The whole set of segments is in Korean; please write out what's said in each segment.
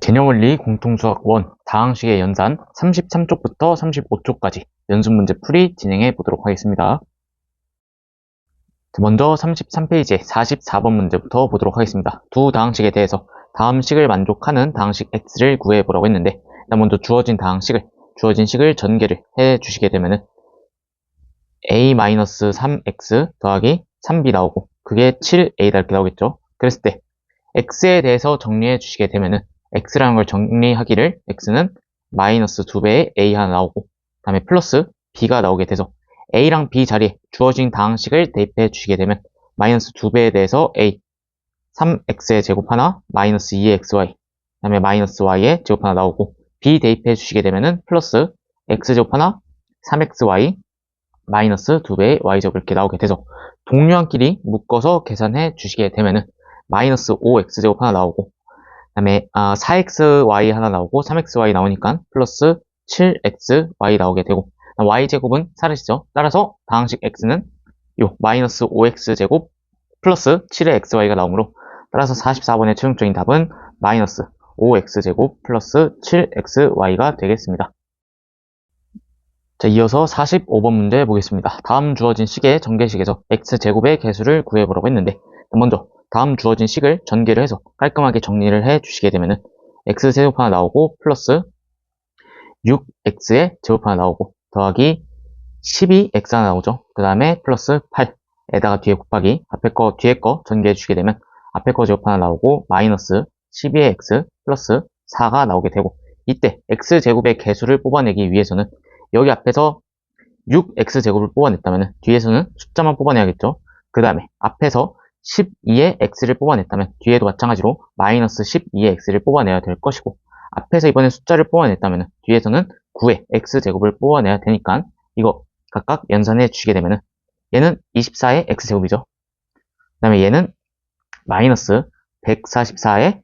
개념원리 공통수학 1 다항식의 연산 33쪽부터 35쪽까지 연습문제 풀이 진행해 보도록 하겠습니다. 먼저 33페이지의 44번 문제부터 보도록 하겠습니다. 두 다항식에 대해서 다음 식을 만족하는 다항식 x를 구해 보라고 했는데, 일단 먼저 주어진 식을 전개를 해 주시게 되면은 a-3x 더하기 3b 나오고, 그게 7a다 이렇게 나오겠죠. 그랬을 때 x에 대해서 정리해 주시게 되면은 x라는 걸 정리하기를 x는 마이너스 2배의 a 하나 나오고, 그 다음에 플러스 b가 나오게 돼서 a랑 b 자리에 주어진 다항식을 대입해 주시게 되면 마이너스 2배에 대해서 a 3x의 제곱 하나 마이너스 2xy, 그 다음에 마이너스 y의 제곱 하나 나오고, b 대입해 주시게 되면은 플러스 x제곱 하나 3xy 마이너스 2배의 y제곱 이렇게 나오게 돼서 동류항끼리 묶어서 계산해 주시게 되면은 마이너스 5x제곱 하나 나오고, 그 다음에 4xy 하나 나오고 3xy 나오니까 플러스 7xy 나오게 되고, y제곱은 사라지죠. 따라서 다항식 x는 요 마이너스 5x제곱 플러스 7의 xy가 나오므로, 따라서 44번의 최종적인 답은 마이너스 5x제곱 플러스 7xy가 되겠습니다. 자, 이어서 45번 문제 보겠습니다. 다음 주어진 식의 전개식에서 x제곱의 개수를 구해보라고 했는데, 먼저 다음 주어진 식을 전개를 해서 깔끔하게 정리를 해 주시게 되면은 x제곱 하나 나오고 플러스 6x의 제곱 하나 나오고 더하기 12x 하나 나오죠. 그 다음에 플러스 8에다가 뒤에 곱하기 뒤에 거 전개해 주시게 되면 앞에 거 제곱 하나 나오고 마이너스 12의 x 플러스 4가 나오게 되고, 이때 x제곱의 개수를 뽑아내기 위해서는 여기 앞에서 6x제곱을 뽑아냈다면 뒤에서는 숫자만 뽑아내야겠죠. 그 다음에 앞에서 12의 x를 뽑아냈다면 뒤에도 마찬가지로 마이너스 12의 x를 뽑아내야 될 것이고, 앞에서 이번에 숫자를 뽑아냈다면 뒤에서는 9의 x제곱을 뽑아내야 되니까 이거 각각 연산해 주시게 되면 얘는 24의 x제곱이죠. 그 다음에 얘는 마이너스 144의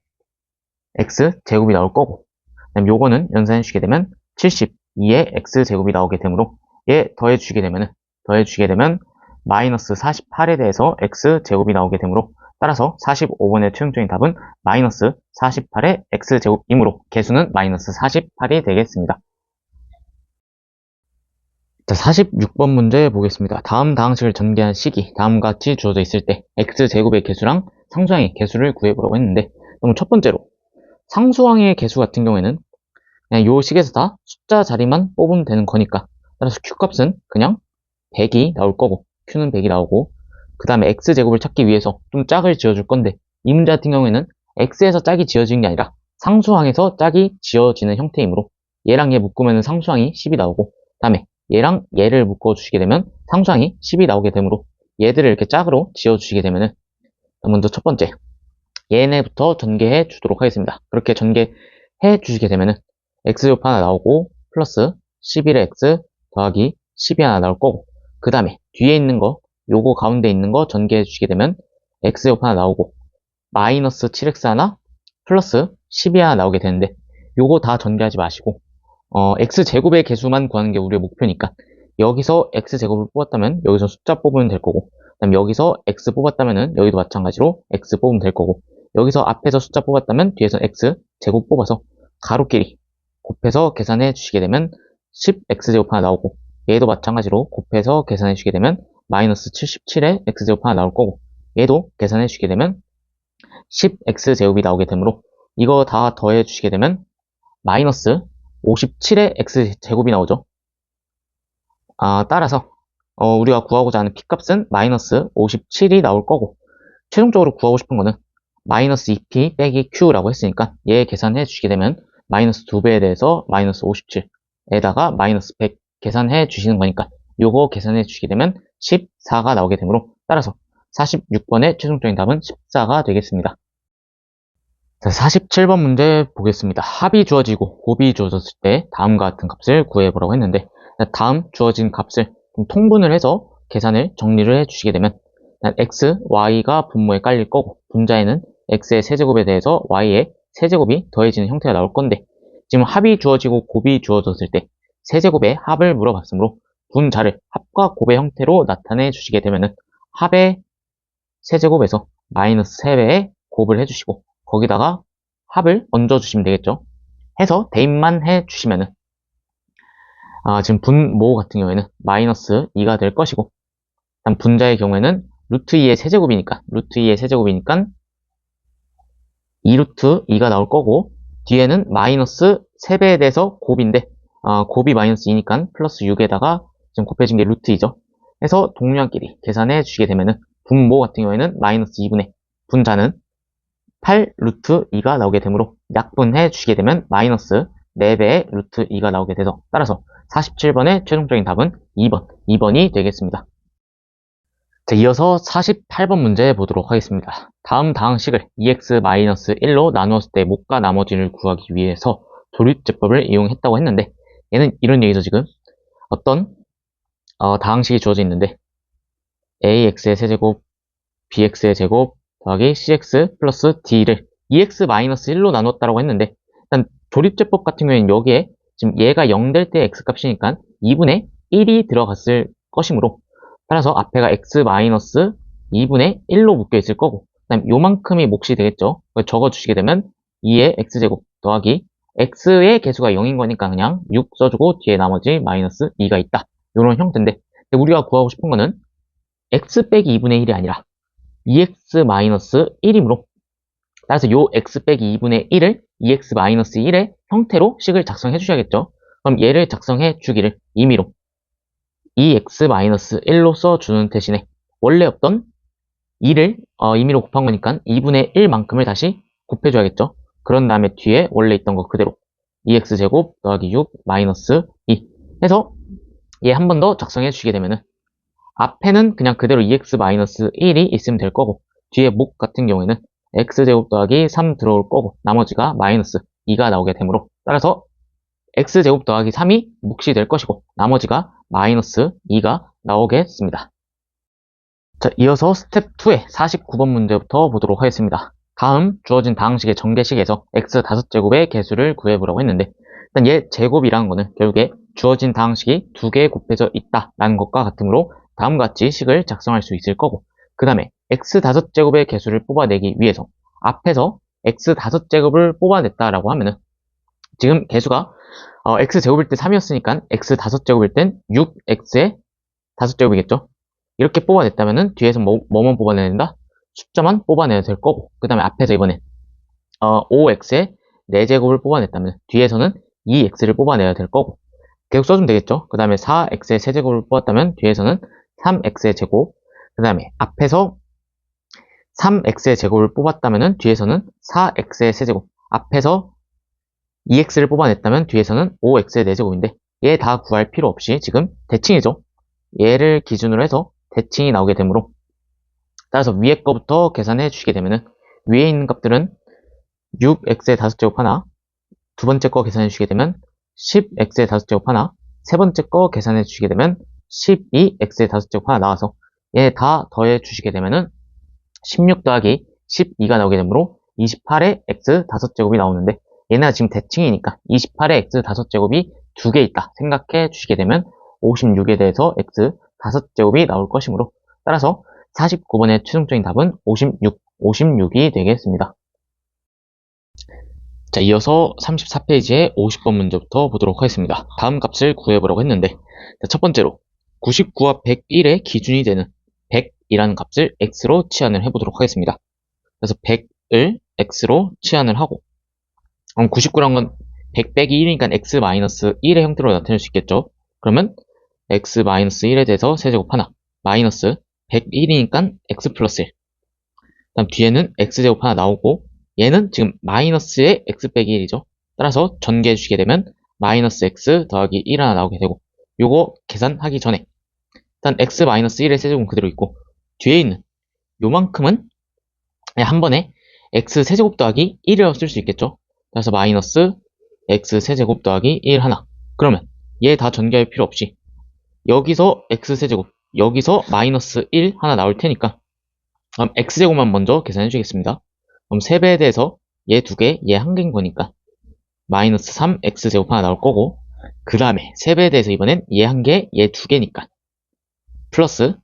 x제곱이 나올 거고, 그 다음에 요거는 연산해 주시게 되면 72의 x제곱이 나오게 되므로 얘 더해 주시게 되면 마이너스 48에 대해서 x제곱이 나오게 되므로, 따라서 45번의 최종적인 답은 마이너스 48의 x제곱이므로 개수는 마이너스 48이 되겠습니다. 자, 46번 문제 보겠습니다. 다음 다항식을 전개한 식이 다음과 같이 주어져 있을 때 x제곱의 개수랑 상수항의 개수를 구해보라고 했는데, 그럼 첫 번째로 상수항의 개수 같은 경우에는 그냥 요 식에서 다 숫자 자리만 뽑으면 되는 거니까, 따라서 q값은 그냥 100이 나올 거고, q는 100이 나오고, 그 다음에 x제곱을 찾기 위해서 좀 짝을 지어줄 건데, 이 문제 같은 경우에는 x에서 짝이 지어지는 게 아니라 상수항에서 짝이 지어지는 형태이므로 얘랑 얘 묶으면 상수항이 10이 나오고, 그 다음에 얘랑 얘를 묶어주시게 되면 상수항이 10이 나오게 되므로 얘들을 이렇게 짝으로 지어주시게 되면은, 먼저 첫 번째 얘네부터 전개해 주도록 하겠습니다. 그렇게 전개해 주시게 되면은 x제곱 하나 나오고 플러스 11의 x 더하기 10이 하나 나올 거고, 그 다음에 뒤에 있는 거 요거 가운데 있는 거 전개해 주시게 되면 x제곱 하나 나오고 마이너스 7x 하나 플러스 10이 하나 나오게 되는데, 요거 다 전개하지 마시고 x제곱의 개수만 구하는 게 우리의 목표니까 여기서 x제곱을 뽑았다면 여기서 숫자 뽑으면 될 거고, 그 다음에 여기서 x 뽑았다면 여기도 마찬가지로 x 뽑으면 될 거고, 여기서 앞에서 숫자 뽑았다면 뒤에서 x제곱 뽑아서 가로끼리 곱해서 계산해 주시게 되면 10x제곱 하나 나오고, 얘도 마찬가지로 곱해서 계산해 주시게 되면 마이너스 77의 x제곱 하나 나올 거고, 얘도 계산해 주시게 되면 10x제곱이 나오게 되므로 이거 다 더해 주시게 되면 마이너스 57의 x제곱이 나오죠. 따라서 우리가 구하고자 하는 p값은 마이너스 57이 나올 거고, 최종적으로 구하고 싶은 거는 마이너스 2p 빼기 q라고 했으니까 얘 계산해 주시게 되면 마이너스 2배에 대해서 마이너스 57에다가 마이너스 100 계산해 주시는 거니까 요거 계산해 주시게 되면 14가 나오게 되므로, 따라서 46번의 최종적인 답은 14가 되겠습니다. 자, 47번 문제 보겠습니다. 합이 주어지고 곱이 주어졌을 때 다음과 같은 값을 구해보라고 했는데, 다음 주어진 값을 좀 통분을 해서 계산을 정리를 해 주시게 되면 x, y가 분모에 깔릴 거고, 분자에는 x의 세제곱에 대해서 y의 세제곱이 더해지는 형태가 나올 건데, 지금 합이 주어지고 곱이 주어졌을 때 세제곱의 합을 물어봤으므로 분자를 합과 곱의 형태로 나타내 주시게 되면은 합의 세제곱에서 마이너스 3배의 곱을 해주시고, 거기다가 합을 얹어주시면 되겠죠. 해서 대입만 해주시면은 지금 분모 같은 경우에는 마이너스 2가 될 것이고, 다음 분자의 경우에는 루트 2의 세제곱이니까 2 루트 2가 나올 거고, 뒤에는 마이너스 3배에 대해서 곱인데 곱이 마이너스 2니까 플러스 6에다가 지금 곱해진 게 루트 2죠. 해서 동류한끼리 계산해 주시게 되면은 분모 같은 경우에는 마이너스 2분의 분자는 8 루트 2가 나오게 되므로 약분해 주시게 되면 마이너스 4배의 루트 2가 나오게 돼서, 따라서 47번의 최종적인 답은 2번이 되겠습니다. 자, 이어서 48번 문제 보도록 하겠습니다. 다음 다항식을 2x-1로 나누었을 때 목과 나머지를 구하기 위해서 조립제법을 이용했다고 했는데, 얘는 이런 얘기죠. 지금 어떤 다항식이 주어져 있는데 ax의 세제곱 bx의 제곱 더하기 cx 플러스 d를 2x-1로 나눴다고 했는데, 일단 조립제법 같은 경우에는 여기에 지금 얘가 0 될 때 x 값이니까 2분의 1이 들어갔을 것이므로, 따라서 앞에가 x-2분의 1로 묶여 있을 거고, 그 다음 요만큼이 몫이 되겠죠. 적어주시게 되면 2의 x제곱 더하기 x의 개수가 0인 거니까 그냥 6 써주고 뒤에 나머지 마이너스 2가 있다, 이런 형태인데, 우리가 구하고 싶은 거는 x 빼기 2분의 1이 아니라 2x-1이므로, 따라서 요 x 빼기 2분의 1을 2x-1의 형태로 식을 작성해 주셔야겠죠. 그럼 얘를 작성해 주기를 임의로 2x-1로 써주는 대신에 원래 없던 2를 임의로 곱한 거니까 2분의 1만큼을 다시 곱해줘야겠죠. 그런 다음에 뒤에 원래 있던 거 그대로 2x제곱 더하기 6 마이너스 2 해서 얘 한 번 더 작성해 주시게 되면은 앞에는 그냥 그대로 2x-1이 있으면 될 거고, 뒤에 목 같은 경우에는 x제곱 더하기 3 들어올 거고, 나머지가 마이너스 2가 나오게 되므로, 따라서 x제곱 더하기 3이 몫이 될 것이고 나머지가 마이너스 2가 나오겠습니다. 자, 이어서 스텝 2의 49번 문제부터 보도록 하겠습니다. 다음 주어진 다항식의 전개식에서 x 5제곱의 개수를 구해보라고 했는데, 일단 얘 제곱이라는 거는 결국에 주어진 다항식이 2개 곱해져 있다라는 것과 같으므로 다음과 같이 식을 작성할 수 있을 거고, 그 다음에 x 5제곱의 개수를 뽑아내기 위해서 앞에서 x 5제곱을 뽑아냈다라고 하면은, 지금 개수가 x제곱일 때 3이었으니까 x 5제곱일 땐 6x의 5제곱이겠죠. 이렇게 뽑아냈다면은 뒤에서 뭐만 뽑아내야 된다? 숫자만 뽑아내야 될 거고, 그 다음에 앞에서 이번엔 5x의 4제곱을 뽑아냈다면 뒤에서는 2x를 뽑아내야 될 거고, 계속 써주면 되겠죠. 그 다음에 4x의 세제곱을 뽑았다면 뒤에서는 3x의 제곱, 그 다음에 앞에서 3x의 제곱을 뽑았다면 뒤에서는 4x의 세제곱, 앞에서 2x를 뽑아냈다면 뒤에서는 5x의 4제곱인데 얘 다 구할 필요 없이 지금 대칭이죠. 얘를 기준으로 해서 대칭이 나오게 되므로, 따라서 위에 거부터 계산해 주시게 되면은 위에 있는 값들은 6x의 5제곱 하나, 두 번째 거 계산해 주시게 되면 10x의 5제곱 하나, 세 번째 거 계산해 주시게 되면 12x의 5제곱 하나 나와서 얘 다 더해 주시게 되면은 16 더하기 12가 나오게 되므로 28의 x 5제곱이 나오는데, 얘네가 지금 대칭이니까 28의 x 5제곱이 2개 있다 생각해 주시게 되면 56에 대해서 x 5제곱이 나올 것이므로, 따라서 49번의 최종적인 답은 56이 되겠습니다. 자, 이어서 34페이지의 50번 문제부터 보도록 하겠습니다. 다음 값을 구해보라고 했는데, 자, 첫 번째로 99와 101의 기준이 되는 100이라는 값을 x로 치환을 해보도록 하겠습니다. 그래서 100을 x로 치환을 하고, 99란 건 100 빼기 1이니까 x-1의 형태로 나타낼 수 있겠죠. 그러면 x-1에 대해서 세제곱 하나, 마이너스 101이니까 x 플러스 1. 다음 뒤에는 x제곱 하나 나오고, 얘는 지금 마이너스의 x 빼기 1이죠. 따라서 전개해 주시게 되면 마이너스 x 더하기 1 하나 나오게 되고, 요거 계산하기 전에 일단 x-1의 세제곱은 그대로 있고, 뒤에 있는 요만큼은 한 번에 x 세제곱 더하기 1이라고 쓸 수 있겠죠. 그래서 마이너스 x 세제곱 더하기 1 하나. 그러면 얘 다 전개할 필요 없이 여기서 x 세제곱, 여기서 마이너스 1 하나 나올 테니까 그럼 x제곱만 먼저 계산해 주겠습니다. 그럼 3배에 대해서 얘 2개, 얘 1개인 거니까 마이너스 3x제곱 하나 나올 거고, 그 다음에 3배에 대해서 이번엔 얘 1개, 얘 2개니까 플러스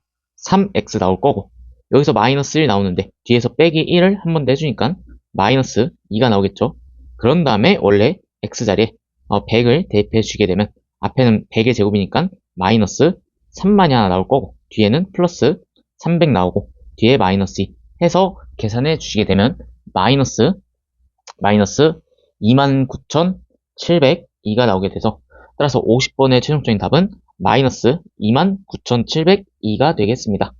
3x 나올 거고, 여기서 마이너스 1 나오는데 뒤에서 빼기 1을 한 번 더 해주니까 마이너스 2가 나오겠죠. 그런 다음에 원래 x자리에 100을 대입해 주게 되면 앞에는 100의 제곱이니까 마이너스 3만이 하나 나올 거고 뒤에는 플러스 300 나오고 뒤에 마이너스 2 해서 계산해 주시게 되면 마이너스 29,702가 나오게 돼서 따라서 50번의 최종적인 답은 마이너스 29,702가 되겠습니다.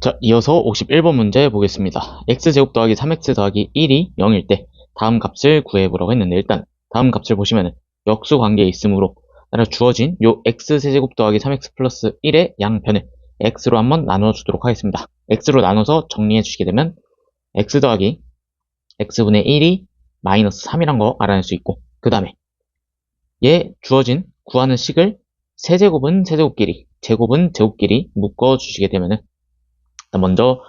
자, 이어서 51번 문제 보겠습니다. x제곱 더하기 3x 더하기 1이 0일 때 다음 값을 구해보라고 했는데 일단 다음 값을 보시면 역수 관계에 있으므로 따라 주어진 요 x세제곱 더하기 3x 플러스 1의 양변을 x로 한번 나눠주도록 하겠습니다. x로 나눠서 정리해 주시게 되면 x 더하기 x분의 1이 마이너스 3이란 거 알아낼 수 있고 그 다음에 얘 주어진 구하는 식을 세제곱은 세제곱끼리 제곱은 제곱끼리 묶어주시게 되면은 먼저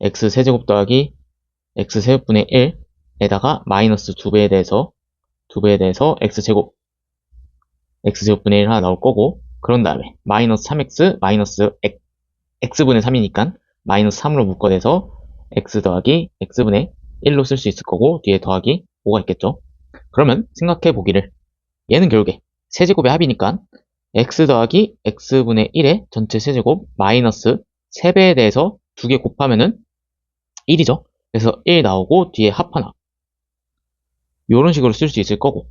x세제곱 더하기 x세제곱분의 1에다가 마이너스 2배에 대해서 x제곱분의 1 하나 나올 거고 그런 다음에 마이너스 3x 마이너스 x분의 3이니까 마이너스 3으로 묶어내서 x 더하기 x분의 1로 쓸 수 있을 거고 뒤에 더하기 5가 있겠죠. 그러면 생각해 보기를 얘는 결국에 세제곱의 합이니까 x 더하기 x분의 1의 전체 세제곱 마이너스 3배에 대해서 2개 곱하면은 1이죠. 그래서 1 나오고 뒤에 합 하나 이런 식으로 쓸 수 있을 거고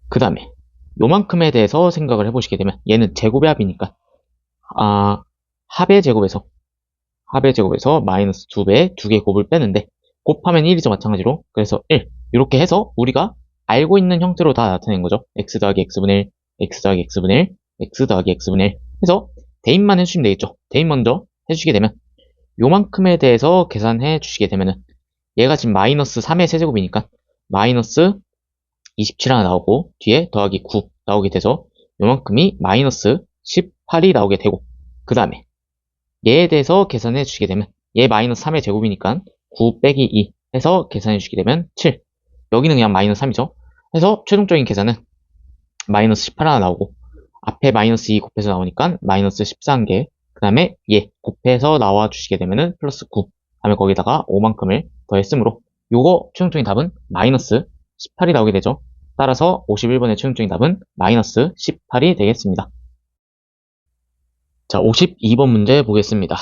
그 다음에 요만큼에 대해서 생각을 해보시게 되면 얘는 제곱의 합이니까 합의 제곱에서 마이너스 2배에 2개 곱을 빼는데 곱하면 1이죠. 마찬가지로 그래서 1 이렇게 해서 우리가 알고 있는 형태로 다 나타낸 거죠. x 더하기 x분의 1 x 더하기 x분의 1 x 더하기 x분의 1 해서 대입만 해주시면 되겠죠. 대입 먼저 해주시게 되면 요만큼에 대해서 계산해 주시게 되면은 얘가 지금 마이너스 3의 세제곱이니까 마이너스 27 하나 나오고 뒤에 더하기 9 나오게 돼서 요만큼이 마이너스 18이 나오게 되고 그 다음에 얘에 대해서 계산해 주시게 되면 얘 마이너스 3의 제곱이니까 9 빼기 2 해서 계산해 주시게 되면 7 여기는 그냥 마이너스 3이죠. 해서 최종적인 계산은 마이너스 18 하나 나오고 앞에 마이너스 2 곱해서 나오니까 마이너스 14개 그 다음에 얘 곱해서 나와 주시게 되면은 플러스 9 다음에 거기다가 5만큼을 더했으므로 요거 최종적인 답은 마이너스 18이 나오게 되죠. 따라서 51번의 최종적인 답은 마이너스 18이 되겠습니다. 자, 52번 문제 보겠습니다.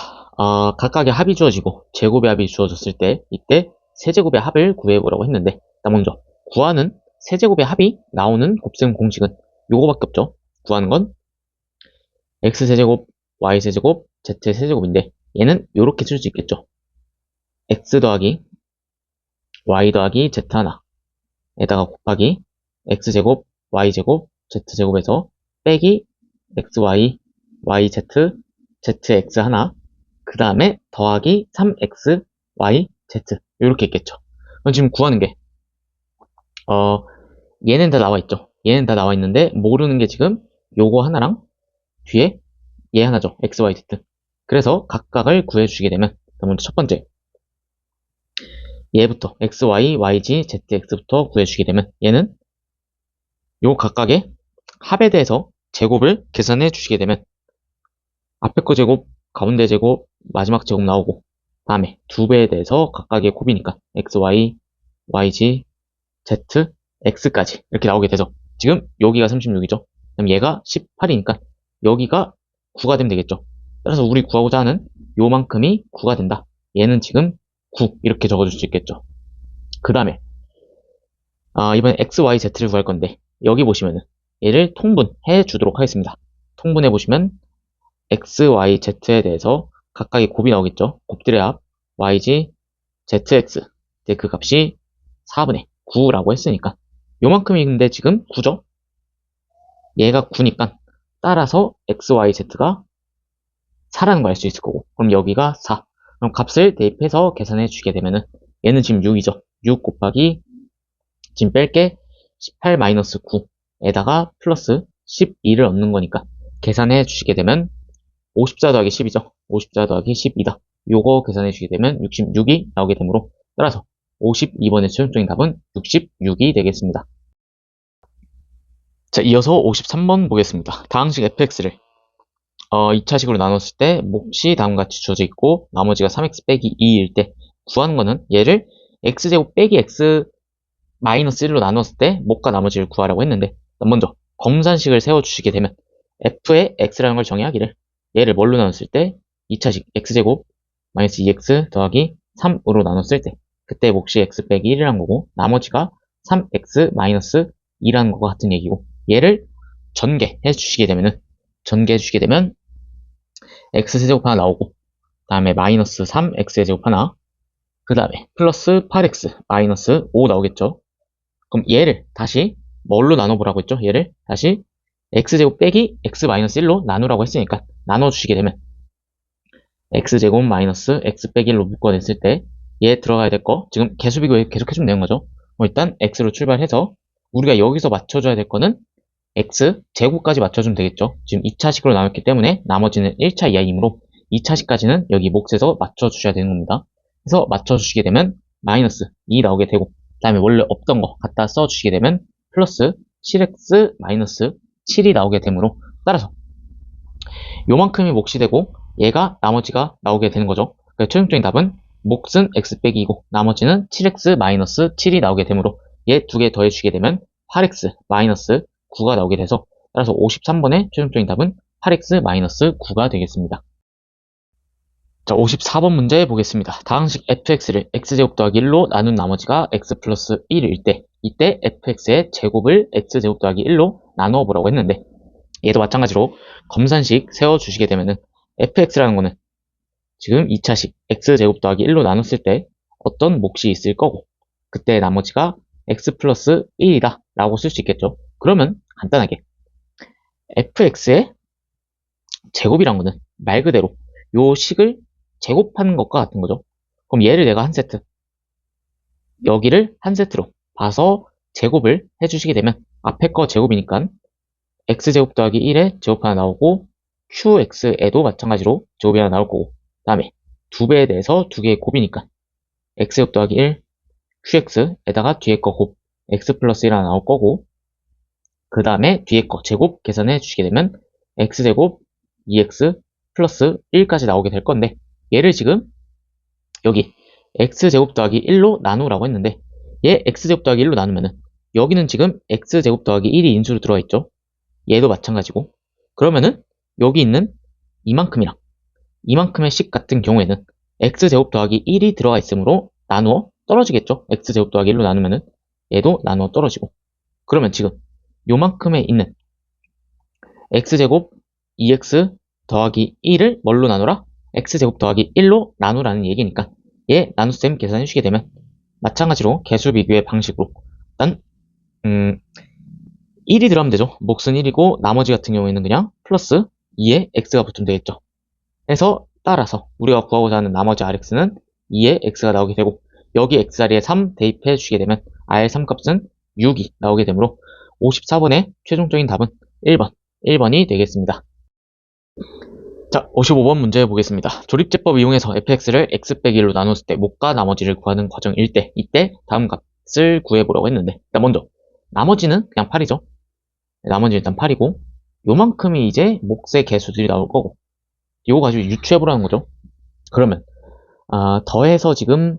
각각의 합이 주어지고 제곱의 합이 주어졌을 때 이때 세제곱의 합을 구해보라고 했는데 일단 먼저 구하는 세제곱의 합이 나오는 곱셈 공식은 요거밖에 없죠. 구하는 건 x세제곱, y세제곱, z세제곱인데 얘는 요렇게 쓸 수 있겠죠. x 더하기 y 더하기 z 하나에다가 곱하기 x제곱, y제곱, z제곱에서 빼기 xy, yz, zx 하나 그 다음에 더하기 3x, y, z 이렇게 있겠죠. 그럼 지금 구하는 게 얘는 다 나와 있죠. 얘는 다 나와 있는데 모르는 게 지금 요거 하나랑 뒤에 얘 하나죠. x, y, z. 그래서 각각을 구해주시게 되면 먼저 첫 번째 얘부터 x, y, y, g, z, x부터 구해주시게 되면 얘는 요 각각의 합에 대해서 제곱을 계산해 주시게 되면 앞에 거 제곱, 가운데 제곱, 마지막 제곱 나오고 다음에 2배에 대해서 각각의 곱이니까 x, y, y, g, z, x까지 이렇게 나오게 되죠. 지금 여기가 36이죠. 그럼 얘가 18이니까 여기가 9가 되면 되겠죠. 따라서 우리 구하고자 하는 요만큼이 9가 된다. 얘는 지금 9 이렇게 적어줄 수 있겠죠. 그 다음에 이번에 x, y, z를 구할 건데 여기 보시면은 얘를 통분해 주도록 하겠습니다. 통분해 보시면 x, y, z에 대해서 각각의 곱이 나오겠죠. 곱들의 합 yg, zx 이제 그 값이 4분의 9라고 했으니까 요만큼이 근데 지금 9죠. 얘가 9니까 따라서 x, y, z가 4라는 걸 알 수 있을 거고 그럼 여기가 4 그럼 값을 대입해서 계산해 주게 되면은 얘는 지금 6이죠. 6 곱하기 지금 뺄게 18-9에다가 플러스 12를 얻는 거니까 계산해 주시게 되면 54 더하기 10이죠. 54 더하기 12다. 요거 계산해 주시게 되면 66이 나오게 되므로 따라서 52번의 최종적인 답은 66이 되겠습니다. 자, 이어서 53번 보겠습니다. 다항식 fx를 2차식으로 나눴을 때 몫이 다음과 같이 주어져 있고 나머지가 3x 빼기 2일 때 구하는 거는 얘를 x제곱 빼기 x 마이너스 1로 나눴을 때 목과 나머지를 구하라고 했는데, 먼저 검산식을 세워주시게 되면 f의 x라는 걸 정의하기를, 얘를 뭘로 나눴을 때 2차식 x제곱 마이너스 2x 더하기 3으로 나눴을 때 그때 몫이 x 빼기 1이라는 거고, 나머지가 3x 마이너스 2라는 거와 같은 얘기고, 얘를 전개해 주시게 되면 x제곱 하나 나오고, 그 다음에 마이너스 3x제곱 하나, 그 다음에 플러스 8x 마이너스 5 나오겠죠. 그럼 얘를 다시 뭘로 나눠보라고 했죠? 얘를 다시 x제곱 빼기 x 마이너스 1로 나누라고 했으니까 나눠주시게 되면 x제곱 마이너스 x 빼기 1로 묶어냈을 때 얘 들어가야 될 거, 지금 개수 비교 계속 해주면 되는 거죠. 일단 x로 출발해서 우리가 여기서 맞춰줘야 될 거는 x 제곱까지 맞춰주면 되겠죠. 지금 2차식으로 나왔기 때문에 나머지는 1차 이하이므로 2차식까지는 여기 몫에서 맞춰주셔야 되는 겁니다. 그래서 맞춰주시게 되면 마이너스 2 나오게 되고, 그 다음에 원래 없던 거 갖다 써주시게 되면 플러스 7x 마이너스 7이 나오게 되므로, 따라서 요만큼이 몫이 되고 얘가 나머지가 나오게 되는 거죠. 그래서 최종적인 답은 몫은 x 빼기 2고 나머지는 7x 마이너스 7이 나오게 되므로 얘 두 개 더해주시게 되면 8x 마이너스 9가 나오게 돼서, 따라서 53번의 최종적인 답은 8x 마이너스 9가 되겠습니다. 자, 54번 문제 보겠습니다. 다항식 fx를 x제곱 더하기 1로 나눈 나머지가 x 플러스 1일 때, 이때 fx의 제곱을 x제곱 더하기 1로 나누어 보라고 했는데, 얘도 마찬가지로 검산식 세워주시게 되면은 fx라는 거는 지금 2차식 x제곱 더하기 1로 나눴을 때 어떤 몫이 있을 거고, 그때 나머지가 x 플러스 1이다 라고 쓸 수 있겠죠. 그러면 간단하게 fx의 제곱이란 거는 말 그대로 요 식을 제곱하는 것과 같은 거죠. 그럼 얘를 내가 한 세트, 여기를 한 세트로 봐서 제곱을 해주시게 되면 앞에 거 제곱이니까 x제곱 더하기 1에 제곱 하나 나오고, qx에도 마찬가지로 제곱이 하나 나올 거고, 그 다음에 2배에 대해서 2개의 곱이니까 x제곱 더하기 1 qx에다가 뒤에 거 곱 x 플러스 1 하나 나올 거고, 그 다음에 뒤에 거 제곱 계산해 주시게 되면 x제곱 2x 플러스 1까지 나오게 될 건데, 얘를 지금 여기 x제곱 더하기 1로 나누라고 했는데, 얘 x제곱 더하기 1로 나누면은 여기는 지금 x제곱 더하기 1이 인수로 들어와 있죠. 얘도 마찬가지고, 그러면은 여기 있는 이만큼이랑 이만큼의 식 같은 경우에는 x제곱 더하기 1이 들어가 있으므로 나누어 떨어지겠죠. x제곱 더하기 1로 나누면은 얘도 나누어 떨어지고, 그러면 지금 요만큼에 있는 x제곱 2x 더하기 1을 뭘로 나누라? x제곱 더하기 1로 나누라는 얘기니까 얘 나눗셈 계산해 주시게 되면 마찬가지로 개수 비교의 방식으로 일단 1이 들어가면 되죠. 몫은 1이고 나머지 같은 경우에는 그냥 플러스 2에 x가 붙으면 되겠죠. 그래서 따라서 우리가 구하고자 하는 나머지 rx는 2에 x가 나오게 되고, 여기 x 자리에 3 대입해 주시게 되면 r의 3값은 6이 나오게 되므로 54번의 최종적인 답은 1번이 되겠습니다. 자, 55번 문제 보겠습니다. 조립제법 이용해서 fx를 x 빼기 1로 나눴을 때 몫과 나머지를 구하는 과정일 때, 이때 다음 값을 구해보라고 했는데, 일단 먼저 나머지는 그냥 8이죠. 나머지 일단 8이고, 요만큼이 이제 몫의 개수들이 나올 거고, 이거 가지고 유추해보라는 거죠. 그러면 더해서 지금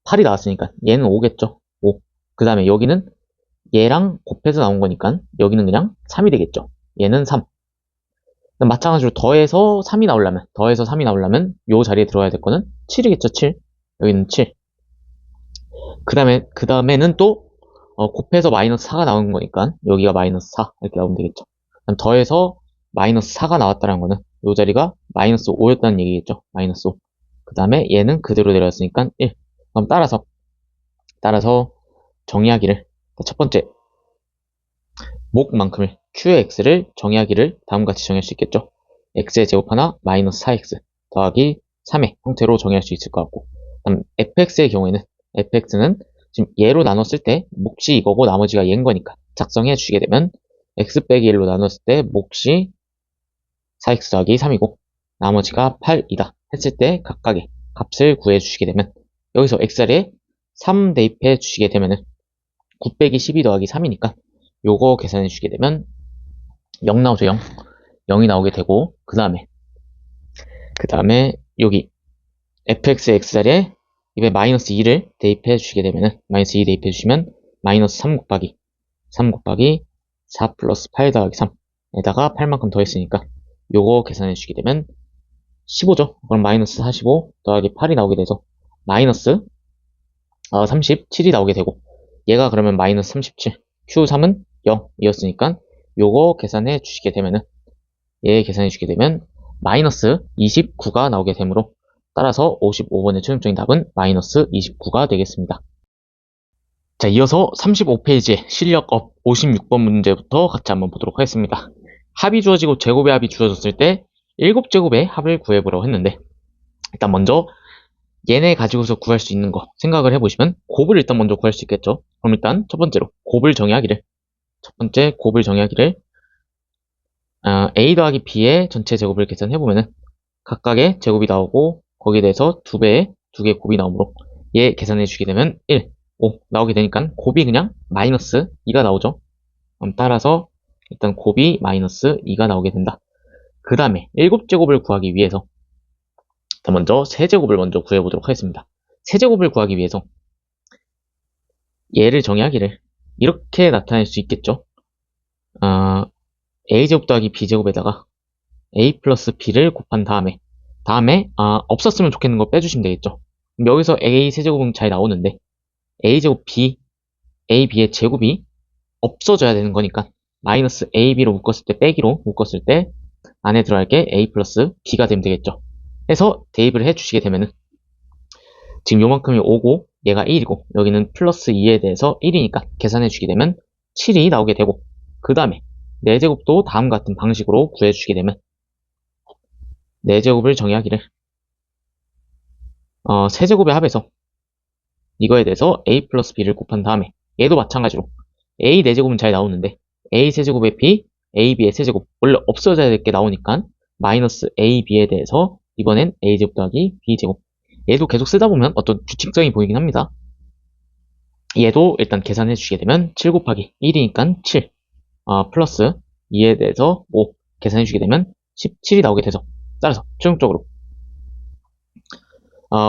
8이 나왔으니까 얘는 5겠죠. 5. 그 다음에 여기는 얘랑 곱해서 나온 거니까 여기는 그냥 3이 되겠죠. 얘는 3. 마찬가지로 더해서 3이 나오려면 요 자리에 들어가야 될 거는 7이겠죠. 7. 여기는 7. 그 다음에는 또 곱해서 마이너스 4가 나오는 거니까 여기가 마이너스 4 이렇게 나오면 되겠죠. 그럼 더해서 마이너스 4가 나왔다는 거는 요 자리가 마이너스 5였다는 얘기겠죠. 마이너스 5. 그 다음에 얘는 그대로 내려왔으니까 1. 그럼 따라서 정의하기를, 첫 번째 몫만큼을 q의 x를 정의하기를 다음과 같이 정의할 수 있겠죠. x의 제곱 하나 마이너스 4x 더하기 3의 형태로 정의할 수 있을 것 같고, 그럼 fx의 경우에는 fx는 지금 얘로 나눴을 때 몫이 이거고 나머지가 얘인 거니까 작성해 주시게 되면 x 빼기 1로 나눴을 때 몫이 4x 더하기 3이고 나머지가 8이다 했을 때 각각의 값을 구해 주시게 되면, 여기서 x자리에 3 대입해 주시게 되면은 9 빼기 12 더하기 3이니까 요거 계산해 주시게 되면 0 나오죠. 0이 나오게 되고, 그 다음에 여기 fx의 x자리에 이번에 마이너스 2를 대입해 주시게 되면은, 마이너스 2 대입해 주시면, 마이너스 3 곱하기 4 플러스 8 더하기 3에다가 8만큼 더했으니까, 요거 계산해 주시게 되면 15죠. 그럼 마이너스 45 더하기 8이 나오게 돼서, 마이너스 37이 나오게 되고, 얘가 그러면 마이너스 37, Q3은 0이었으니까, 요거 계산해 주시게 되면은, 얘 계산해 주시게 되면, 마이너스 29가 나오게 되므로, 따라서 55번의 최종적인 답은 마이너스 29가 되겠습니다. 자, 이어서 35페이지의 실력업 56번 문제부터 같이 한번 보도록 하겠습니다. 합이 주어지고 제곱의 합이 주어졌을 때 7제곱의 합을 구해보라고 했는데, 일단 먼저 얘네 가지고서 구할 수 있는 거 생각을 해보시면 곱을 일단 먼저 구할 수 있겠죠. 그럼 일단 첫 번째로 곱을 정의하기를, A 더하기 B의 전체 제곱을 계산해보면은 각각의 제곱이 나오고, 거기에 대해서 두 개의 곱이 나오므로 얘 계산해주게 되면 1, 5 나오게 되니까 곱이 그냥 마이너스 2가 나오죠. 따라서 일단 곱이 마이너스 2가 나오게 된다. 그 다음에 7제곱을 구하기 위해서 먼저 세제곱을 먼저 구해보도록 하겠습니다. 세제곱을 구하기 위해서 얘를 정의하기를 이렇게 나타낼 수 있겠죠. A제곱 더하기 B제곱에다가 A 플러스 B를 곱한 다음에 없었으면 좋겠는 거 빼주시면 되겠죠. 그럼 여기서 A 세제곱은 잘 나오는데 A제곱 B, AB의 제곱이 없어져야 되는 거니까 마이너스 AB로 묶었을 때 빼기로 묶었을 때 안에 들어갈 게 A 플러스 B가 되면 되겠죠. 해서 대입을 해주시게 되면은 지금 요만큼이 5고 얘가 1이고 여기는 플러스 2에 대해서 1이니까 계산해주게 되면 7이 나오게 되고, 그 다음에 4제곱도 다음과 같은 방식으로 구해주시게 되면 4제곱을 정의하기를 세제곱의 합에서 이거에 대해서 A 플러스 B를 곱한 다음에 얘도 마찬가지로 A 4제곱은 잘 나오는데 A 세제곱의 B, AB의 세제곱 원래 없어져야 될 게 나오니까 마이너스 AB에 대해서 이번엔 A제곱 더하기 B제곱, 얘도 계속 쓰다 보면 어떤 규칙성이 보이긴 합니다. 얘도 일단 계산해 주시게 되면 7 곱하기 1이니까 7 플러스 2에 대해서 5 계산해 주시게 되면 17이 나오게 되죠. 따라서 최종적으로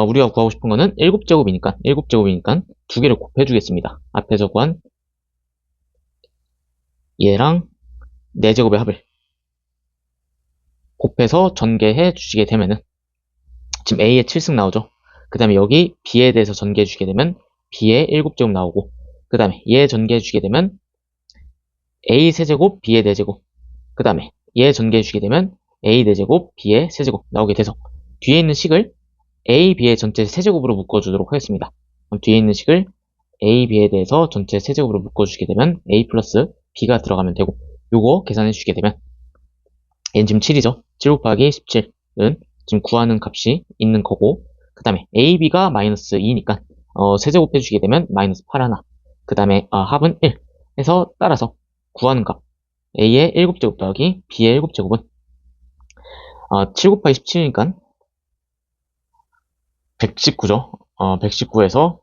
우리가 구하고 싶은 거는 7제곱이니까 두 개를 곱해 주겠습니다. 앞에서 구한 얘랑 4제곱의 합을 곱해서 전개해 주시게 되면은 지금 A의 7승 나오죠. 그 다음에 여기 B에 대해서 전개해 주시게 되면 B의 7제곱 나오고, 그 다음에 얘 전개해 주시게 되면 A 세제곱, B의 4제곱, 그 다음에 얘 전개해 주시게 되면 A 4제곱, B의 세제곱 나오게 돼서 뒤에 있는 식을 A, B의 전체 세제곱으로 묶어주도록 하겠습니다. 그럼 뒤에 있는 식을 A, B에 대해서 전체 세제곱으로 묶어주시게 되면 A 플러스 B가 들어가면 되고, 요거 계산해 주시게 되면 얘는 지금 7이죠. 7 곱하기 17은 지금 구하는 값이 있는 거고, 그 다음에 A, B가 마이너스 2니까 세제곱 해주시게 되면 마이너스 8 하나, 그 다음에 합은 1 해서 따라서 구하는 값 A의 7제곱 더하기 B의 7제곱은 7 곱하기 17이니까 119죠. 119에서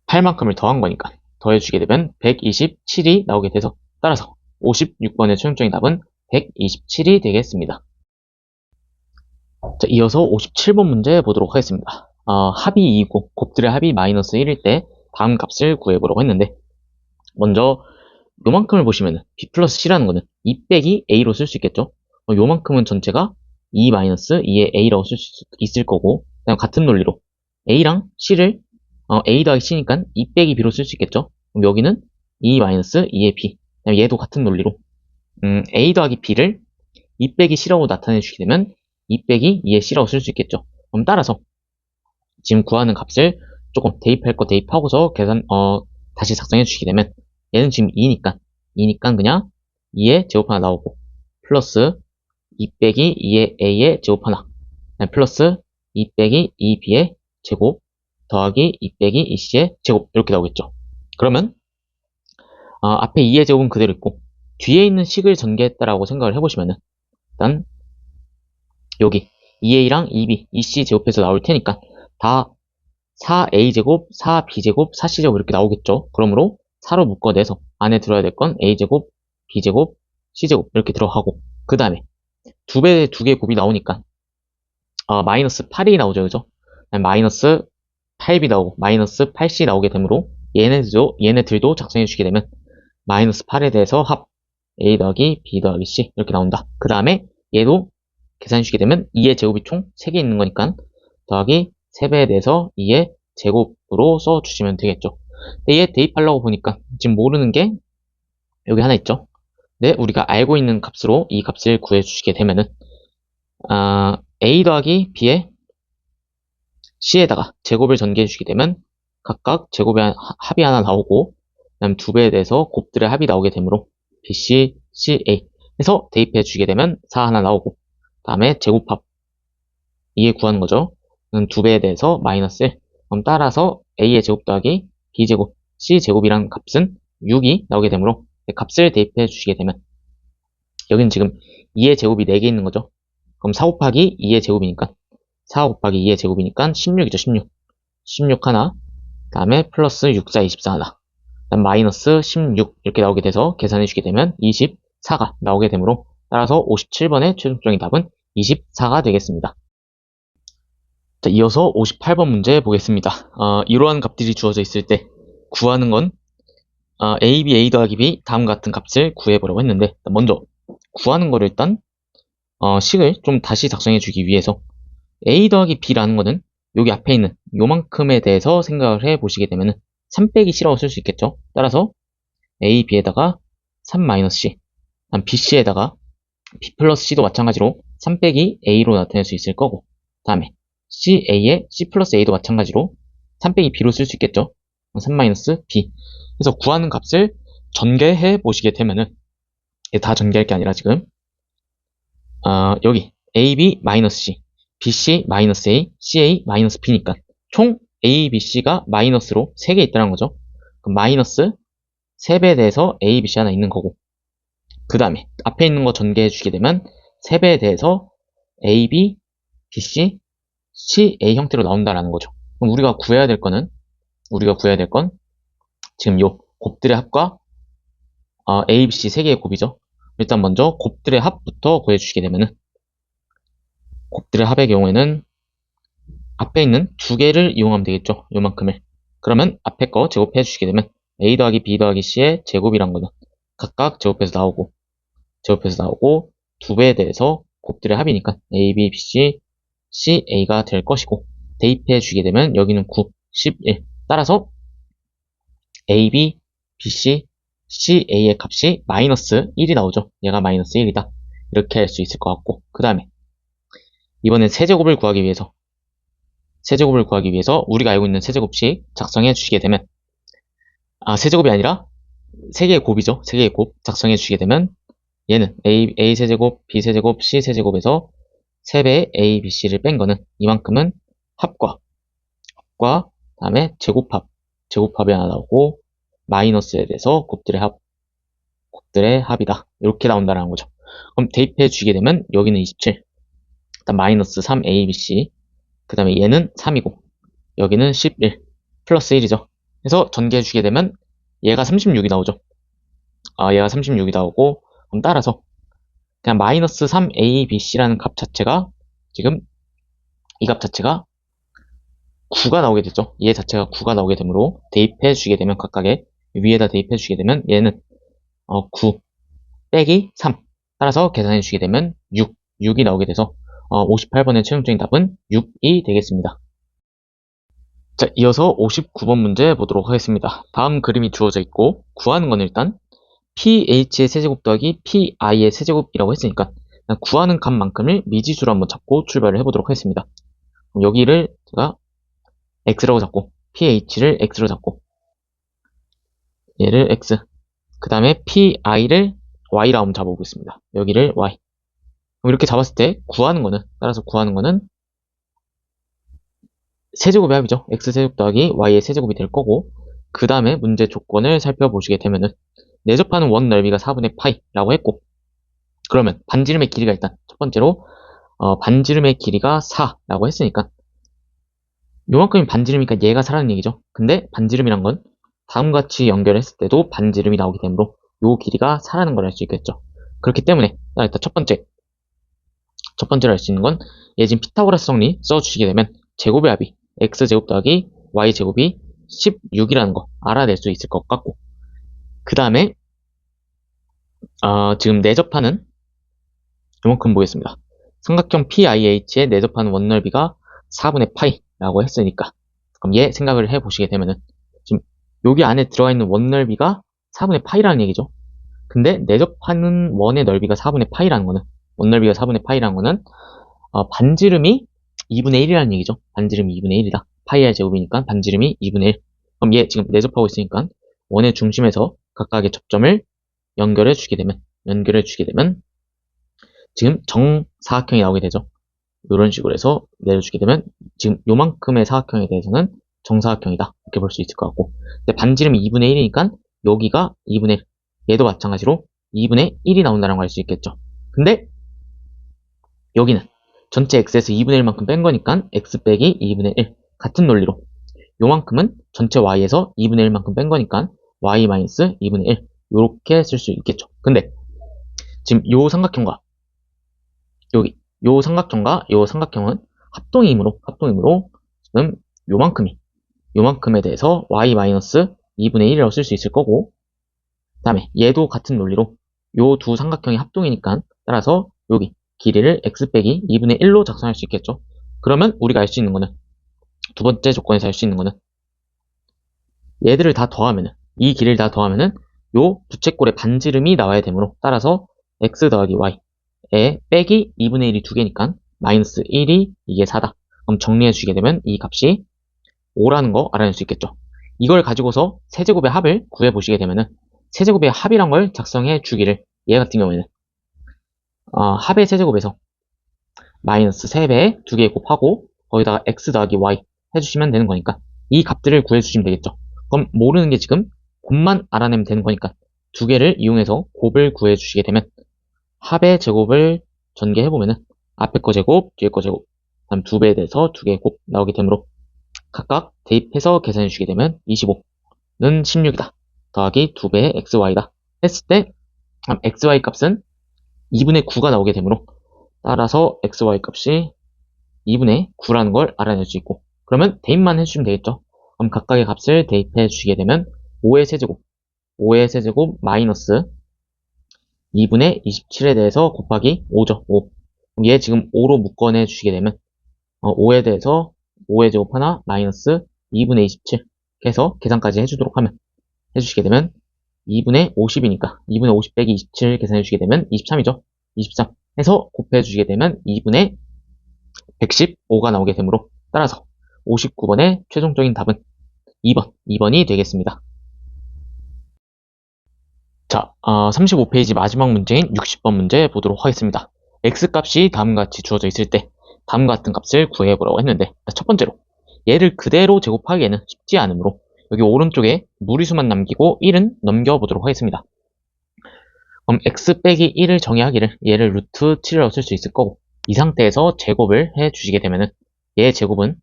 8만큼을 더한 거니까 더해주게 되면 127이 나오게 돼서 따라서 56번의 최종적인 답은 127이 되겠습니다. 자, 이어서 57번 문제 보도록 하겠습니다. 합이 2고 곱들의 합이 마이너스 1일 때 다음 값을 구해보려고 했는데, 먼저 요만큼을 보시면 B 플러스 C라는 거는 2 빼기 A로 쓸 수 있겠죠. 요만큼은 전체가 2 마이너스 2의 A라고 쓸 수 있을 거고, 그다음 같은 논리로 A랑 C를 A 더하기 C니까 2 빼기 B로 쓸 수 있겠죠. 그럼 여기는 2 마이너스 2의 B, 그다음 얘도 같은 논리로 A 더하기 B를 2 빼기 C라고 나타내 주시게 되면 2 빼기 2의 C라고 쓸 수 있겠죠. 그럼 따라서 지금 구하는 값을 조금 대입할 거 대입하고서 다시 작성해 주시게 되면 얘는 지금 2니까 그냥 2의 제곱 하나 나오고, 플러스 2 빼기 2의 A의 제곱 하나, 플러스 2 빼기 2B의 제곱 더하기 2 빼기 2C의 제곱, 이렇게 나오겠죠. 그러면 앞에 2의 제곱은 그대로 있고 뒤에 있는 식을 전개했다라고 생각을 해보시면은 일단 여기 2A랑 2B, 2C 제곱해서 나올 테니까 다 4A제곱, 4B제곱, 4C제곱 이렇게 나오겠죠. 그러므로 4로 묶어내서 안에 들어야 될 건 A제곱, B제곱, C제곱 이렇게 들어가고, 그 다음에 두 개 곱이 나오니까 마이너스 8이 나오죠. 그죠? 마이너스 8b 나오고 마이너스 8c 나오게 되므로 얘네들도 작성해 주시게 되면 마이너스 8에 대해서 합 a 더하기 b 더하기 c 이렇게 나온다. 그 다음에 얘도 계산해 주시게 되면 2의 제곱이 총 3개 있는 거니까 더하기 3배에 대해서 2의 제곱으로 써주시면 되겠죠. 근데 얘 대입하려고 보니까 지금 모르는 게 여기 하나 있죠. 네, 우리가 알고 있는 값으로 이 값을 구해주시게 되면은 a 더하기 b에 c에다가 제곱을 전개해 주시게 되면 각각 제곱의 합이 하나 나오고 그 다음 2배에 대해서 곱들의 합이 나오게 되므로 bc, ca 해서 대입해 주시게 되면 4 하나 나오고 그 다음에 제곱합 이게 구하는 거죠. 2배에 대해서 마이너스 1 그럼 따라서 a의 제곱 더하기 b제곱 c제곱이란 값은 6이 나오게 되므로 값을 대입해 주시게 되면 여기는 지금 2의 제곱이 4개 있는 거죠. 그럼 4 곱하기 2의 제곱이니까 4 곱하기 2의 제곱이니까 16이죠. 16 하나 그 다음에 플러스 6, 4, 24 하나 그 다음 마이너스 16 이렇게 나오게 돼서 계산해 주게 되면 24가 나오게 되므로 따라서 57번의 최종적인 답은 24가 되겠습니다. 자, 이어서 58번 문제 보겠습니다. 이러한 값들이 주어져 있을 때 구하는 건 a, b, a 더하기 b 다음 같은 값을 구해보려고 했는데 먼저 구하는 거를 일단 식을 좀 다시 작성해 주기 위해서 a 더하기 b라는 거는 여기 앞에 있는 요만큼에 대해서 생각을 해 보시게 되면은 3 빼기 c라고 쓸 수 있겠죠. 따라서 a, b에다가 3-c 다음 b, c에다가 b 플러스 c도 마찬가지로 3 빼기 a로 나타낼 수 있을 거고 다음에 c, a에 c 플러스 a도 마찬가지로 3 빼기 b로 쓸 수 있겠죠. 3-b 그래서 구하는 값을 전개해 보시게 되면은 다 전개할 게 아니라 지금 여기 ab-c bc-a, ca-b니까 총 a, b, c가 마이너스로 3개 있다는 거죠. 그럼 마이너스 3배에 대해서 a, b, c 하나 있는 거고 그 다음에 앞에 있는 거 전개해 주게 되면 3배에 대해서 a, b, b, c, c, a 형태로 나온다라는 거죠. 그럼 우리가 구해야 될 건 지금 요 곱들의 합과 a, b, c 3개의 곱이죠. 일단 먼저 곱들의 합부터 구해주시게 되면은 곱들의 합의 경우에는 앞에 있는 2개를 이용하면 되겠죠. 요만큼을. 그러면 앞에 거 제곱해 주시게 되면 a 더하기 b 더하기 c의 제곱이란 거는 각각 제곱해서 나오고 2배에 대해서 곱들의 합이니까 a, b, b, c, c, a가 될 것이고 대입해 주게 되면 여기는 9, 11 따라서 a, b, b, c, c, a의 값이 마이너스 1이 나오죠. 얘가 마이너스 1이다. 이렇게 할 수 있을 것 같고 그 다음에 이번엔 세제곱을 구하기 위해서 우리가 알고 있는 세제곱식 작성해 주시게 되면 세제곱이 아니라 3개의 곱이죠. 3개의 곱 작성해 주시게 되면 얘는 a 세제곱, b 세제곱, c 세제곱에서 3배의 a, b, c를 뺀 거는 이만큼은 합과 다음에 제곱합이 하나 나오고 마이너스에 대해서 곱들의 합이다. 이렇게 나온다는 거죠. 그럼 대입해 주시게 되면 여기는 27 일단 마이너스 3a, b, c 그 다음에 얘는 3이고 여기는 11 플러스 1이죠. 그래서 전개해 주게 되면 얘가 36이 나오죠. 얘가 36이 나오고 그럼 따라서 그냥 마이너스 3a, b, c라는 값 자체가 지금 이 값 자체가 9가 나오게 되죠. 얘 자체가 9가 나오게 되므로 대입해 주게 되면 각각의 위에다 대입해 주게 되면 얘는 9 빼기 3 따라서 계산해 주게 되면 6이 나오게 돼서 58번의 최종적인 답은 6이 되겠습니다. 자, 이어서 59번 문제 보도록 하겠습니다. 다음 그림이 주어져 있고 구하는 건 일단 ph의 세제곱 더하기 pi의 세제곱이라고 했으니까 구하는 값만큼을 미지수로 한번 잡고 출발을 해보도록 하겠습니다. 여기를 제가 x라고 잡고 ph를 x로 잡고 얘를 x 그 다음에 pi를 y라고 한번 잡아보겠습니다. 여기를 y 이렇게 잡았을 때 따라서 구하는 거는 세제곱의 합이죠. x세제곱 더하기 y의 세제곱이 될 거고 그 다음에 문제 조건을 살펴보시게 되면은 내접하는 원 넓이가 4분의 파이라고 했고 그러면 반지름의 길이가 일단 첫 번째로 반지름의 길이가 4라고 했으니까 요만큼이 반지름이니까 얘가 4라는 얘기죠. 근데 반지름이란 건 다음과 같이 연결했을 때도 반지름이 나오게 되므로 요 길이가 4라는 걸 알 수 있겠죠. 그렇기 때문에 일단 첫 번째로 할 수 있는 건 얘 지금 피타고라스 정리 써주시게 되면 제곱의 합이 x제곱 더하기 y제곱이 16이라는 거 알아낼 수 있을 것 같고, 그 다음에 지금 내접하는 요만큼 보겠습니다. 삼각형 PIH에 내접하는 원넓이가 4분의 파이라고 했으니까, 그럼 얘 생각을 해보시게 되면은 지금 여기 안에 들어가 있는 원넓이가 4분의 파이라는 얘기죠. 근데 내접하는 원의 넓이가 4분의 파이라는 거는, 원넓이가 4분의 파이라는 거는 반지름이 2분의 1이라는 얘기죠. 반지름이 2분의 1이다. 파이의 제곱이니까 반지름이 2분의 1. 그럼 얘 지금 내접하고 있으니까 원의 중심에서 각각의 접점을 연결해 주게 되면 지금 정사각형이 나오게 되죠. 이런 식으로 해서 내려주게 되면 지금 요만큼의 사각형에 대해서는 정사각형이다. 이렇게 볼 수 있을 것 같고, 근데 반지름이 2분의 1이니까 여기가 2분의 1. 얘도 마찬가지로 2분의 1이 나온다는 걸 알 수 있겠죠. 근데 여기는 전체 x에서 2분의 1만큼 뺀 거니까 x 빼기 2분의 1. 같은 논리로 요만큼은 전체 y에서 2분의 1만큼 뺀 거니까 y 마이너스 2분의 1. 이렇게 쓸 수 있겠죠. 근데 지금 요 삼각형과 여기 요 삼각형은 합동이므로 지금 요만큼에 대해서 y 마이너스 2분의 1이라고 쓸 수 있을 거고, 그 다음에 얘도 같은 논리로 요 두 삼각형이 합동이니까 따라서 여기 길이를 x 빼기 2분의 1로 작성할 수 있겠죠. 그러면 우리가 알 수 있는 거는, 두 번째 조건에서 알 수 있는 거는 얘들을 다 더하면은, 이 길이를 다 더하면은 요 부채꼴의 반지름이 나와야 되므로, 따라서 x 더하기 y에 빼기 2분의 1이 두 개니까 마이너스 1이 이게 4다. 그럼 정리해 주게 되면 이 값이 5라는 거 알아낼 수 있겠죠. 이걸 가지고서 세제곱의 합을 구해 보시게 되면은, 세제곱의 합이란 걸 작성해 주기를, 얘 같은 경우에는 합의 세제곱에서 마이너스 3배에 2개 곱하고 거기다가 x 더하기 y 해주시면 되는 거니까 이 값들을 구해주시면 되겠죠. 그럼 모르는 게 지금 곱만 알아내면 되는 거니까 두 개를 이용해서 곱을 구해주시게 되면 합의 제곱을 전개해보면은 앞에 거 제곱, 뒤에 거 제곱, 다음 2배에 대해서 2개 곱 나오게 되므로 각각 대입해서 계산해 주시게 되면 25는 16이다. 더하기 2배의 xy다. 했을 때 xy 값은 2분의 9가 나오게 되므로, 따라서 xy 값이 2분의 9라는 걸 알아낼 수 있고, 그러면 대입만 해주시면 되겠죠. 그럼 각각의 값을 대입해 주시게 되면 5의 세제곱 마이너스 2분의 27에 대해서 곱하기 5죠. 5. 얘 지금 5로 묶어내 주시게 되면 5에 대해서 5의 제곱 하나 마이너스 2분의 27 해서 계산까지 해주시게 되면 2분의 50이니까 2분의 50 빼기 27 계산해 주시게 되면 23이죠. 23 해서 곱해 주시게 되면 2분의 115가 나오게 되므로, 따라서 59번의 최종적인 답은 2번이 되겠습니다. 자, 35페이지 마지막 문제인 60번 문제 보도록 하겠습니다. x값이 다음과 같이 주어져 있을 때 다음과 같은 값을 구해보라고 했는데, 첫 번째로 얘를 그대로 제곱하기에는 쉽지 않으므로 여기 오른쪽에 무리수만 남기고 1은 넘겨보도록 하겠습니다. 그럼 x 빼기 1을 정의하기를 얘를 루트 7이라고 쓸 수 있을 거고, 이 상태에서 제곱을 해 주시게 되면은 얘 제곱은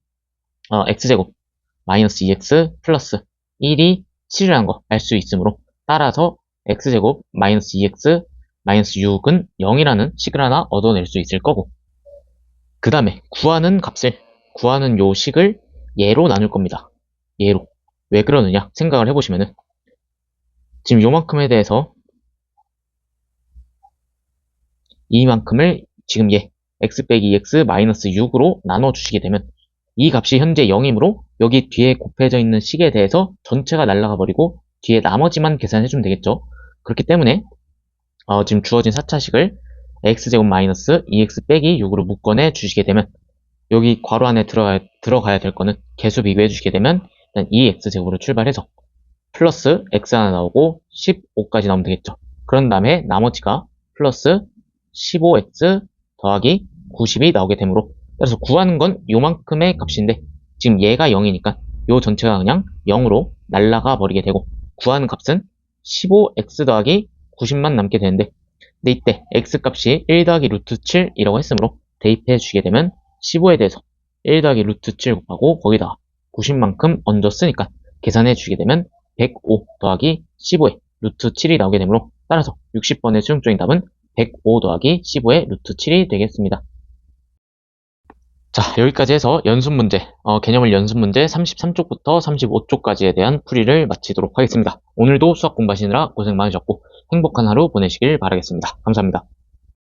x제곱 마이너스 2x 플러스 1이 7이라는 거 알 수 있으므로, 따라서 x제곱 마이너스 2x 마이너스 6은 0이라는 식을 하나 얻어낼 수 있을 거고, 그 다음에 구하는 요 식을 얘로 나눌 겁니다. 얘로. 왜 그러느냐 생각을 해보시면은, 지금 요만큼에 대해서 이만큼을 지금 얘 x 빼기 2x 마이너스 6으로 나눠주시게 되면 이 값이 현재 0이므로 여기 뒤에 곱해져 있는 식에 대해서 전체가 날아가 버리고 뒤에 나머지만 계산해주면 되겠죠. 그렇기 때문에 지금 주어진 4차식을 x제곱 마이너스 2x 빼기 6으로 묶어내 주시게 되면, 여기 괄호 안에 들어가야 될 거는 개수 비교해 주시게 되면 일단 2x제곱으로 출발해서 플러스 x 하나 나오고 15까지 나오면 되겠죠. 그런 다음에 나머지가 플러스 15x 더하기 90이 나오게 되므로, 따라서 구하는 건 요만큼의 값인데 지금 얘가 0이니까 요 전체가 그냥 0으로 날아가 버리게 되고, 구하는 값은 15x 더하기 90만 남게 되는데, 근데 이때 x값이 1 더하기 루트 7이라고 했으므로 대입해 주시게 되면 15에 대해서 1 더하기 루트 7 곱하고 거기다 90만큼 얹었으니까 계산해 주시게 되면 105 더하기 15의 루트 7이 나오게 되므로, 따라서 60번의 최종적인 답은 105 더하기 15의 루트 7이 되겠습니다. 자, 여기까지 해서 연습 문제, 개념을 연습 문제 33쪽부터 35쪽까지에 대한 풀이를 마치도록 하겠습니다. 오늘도 수학 공부하시느라 고생 많으셨고 행복한 하루 보내시길 바라겠습니다. 감사합니다.